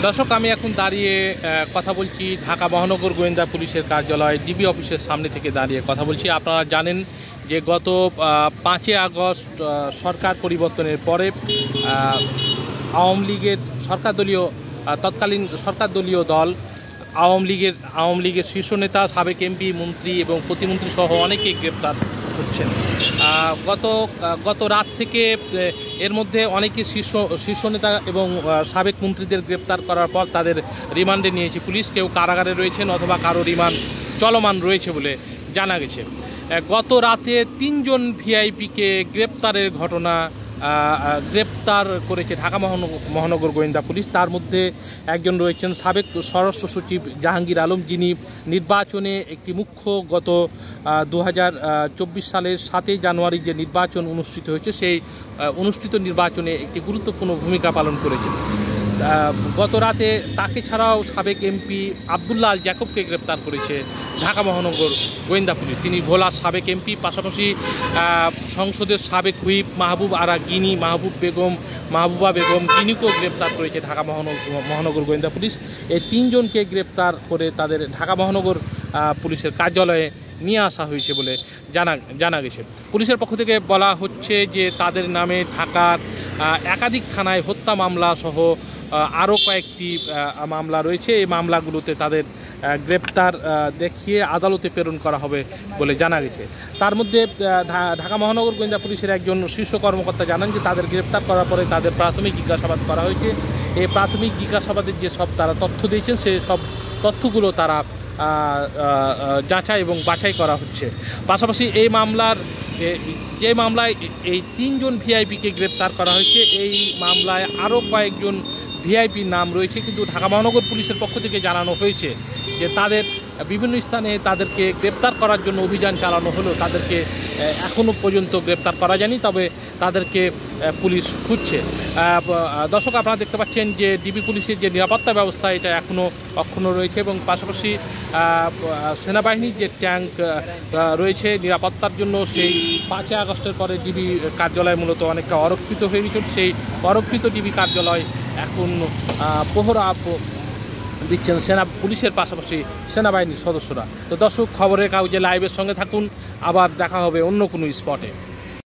দর্শক, আমি এখন দাঁড়িয়ে কথা বলছি ঢাকা মহানগর গোয়েন্দা পুলিশের কার্যালয় ডিবি অফিসের সামনে থেকে দাঁড়িয়ে কথা বলছি। আপনারা জানেন যে গত 5 আগস্ট সরকার পরিবর্তনের পরে আওয়ামী লীগের তৎকালীন সরকার দলীয় দল আওয়ামী লীগের শীর্ষ নেতা, সাবেক এমপি, মন্ত্রী এবং প্রতিমন্ত্রী সহ অনেকেই গ্রেপ্তার হচ্ছেন। গত রাত থেকে এর মধ্যে অনেকে শীর্ষ নেতা এবং সাবেক মন্ত্রীদের গ্রেপ্তার করার পর তাদের রিমান্ডে নিয়েছে পুলিশ। কেউ কারাগারে রয়েছেন অথবা কারো রিমান্ড চলমান রয়েছে বলে জানা গেছে। গত রাতে 3 জন ভিআইপিকে গ্রেপ্তার করেছে ঢাকা মহানগর গোয়েন্দা পুলিশ। তার মধ্যে একজন রয়েছেন সাবেক স্বরাষ্ট্র সচিব জাহাঙ্গীর আলম, যিনি নির্বাচনে একটি মুখ্য গত 2024 সালের 7 জানুয়ারি যে নির্বাচন অনুষ্ঠিত হয়েছে, সেই অনুষ্ঠিত নির্বাচনে একটি গুরুত্বপূর্ণ ভূমিকা পালন করেছেন। গত রাতে তাকে ছাড়াও সাবেক এমপি আবদুল্লাহ আল জ্যাকবকে গ্রেপ্তার করেছে ঢাকা মহানগর গোয়েন্দা পুলিশ। তিনি ভোলার সাবেক এমপি, পাশাপাশি সংসদের সাবেক হুইপ মাহবুবা বেগম গিনিকেও গ্রেপ্তার করেছে ঢাকা মহানগর গোয়েন্দা পুলিশ। এই 3 জনকে গ্রেপ্তার করে তাদের ঢাকা মহানগর পুলিশের কার্যালয়ে নিয়ে আসা হয়েছে বলে জানা গেছে। পুলিশের পক্ষ থেকে বলা হচ্ছে যে তাদের নামে ঢাকার একাধিক থানায় হত্যা মামলা সহ আরও কয়েকটি মামলা রয়েছে। এই মামলাগুলোতে তাদের গ্রেপ্তার দেখিয়ে আদালতে প্রেরণ করা হবে বলে জানা গেছে। তার মধ্যে ঢাকা মহানগর গোয়েন্দা পুলিশের একজন শীর্ষ কর্মকর্তা জানান যে তাদের গ্রেপ্তার করার পরে তাদের প্রাথমিক জিজ্ঞাসাবাদ করা হয়েছে। এই প্রাথমিক জিজ্ঞাসাবাদের যে সব তারা তথ্য দিয়েছেন, সেই সব তথ্যগুলো তারা যাচাই এবং বাছাই করা হচ্ছে। পাশাপাশি এই মামলায় এই 3 জন ভিআইপিকে গ্রেপ্তার করা হয়েছে, এই মামলায় আরও কয়েকজন ভিআইপির নাম রয়েছে। কিন্তু ঢাকা মহানগর পুলিশের পক্ষ থেকে জানানো হয়েছে যে তাদের বিভিন্ন স্থানে তাদেরকে গ্রেপ্তার করার জন্য অভিযান চালানো হলেও তাদেরকে এখনও পর্যন্ত গ্রেপ্তার করা যায়নি, তবে তাদেরকে পুলিশ খুঁজছে। দর্শক, আপনারা দেখতে পাচ্ছেন যে ডিবি পুলিশের যে নিরাপত্তা ব্যবস্থা, এটা এখনও অক্ষুণ্ণ রয়েছে এবং পাশাপাশি সেনাবাহিনীর যে ট্যাঙ্ক রয়েছে নিরাপত্তার জন্য, সেই 5 আগস্টের পরে ডিবি কার্যালয় মূলত অনেকটা অরক্ষিত হয়ে গেছিল। সেই অরক্ষিত ডিবি কার্যালয় এখন প্রহরা দিচ্ছেন পুলিশের পাশাপাশি সেনাবাহিনীর সদস্যরা। তো দর্শক, খবরের কাগজে লাইভের সঙ্গে থাকুন, আবার দেখা হবে অন্য কোনো স্পটে।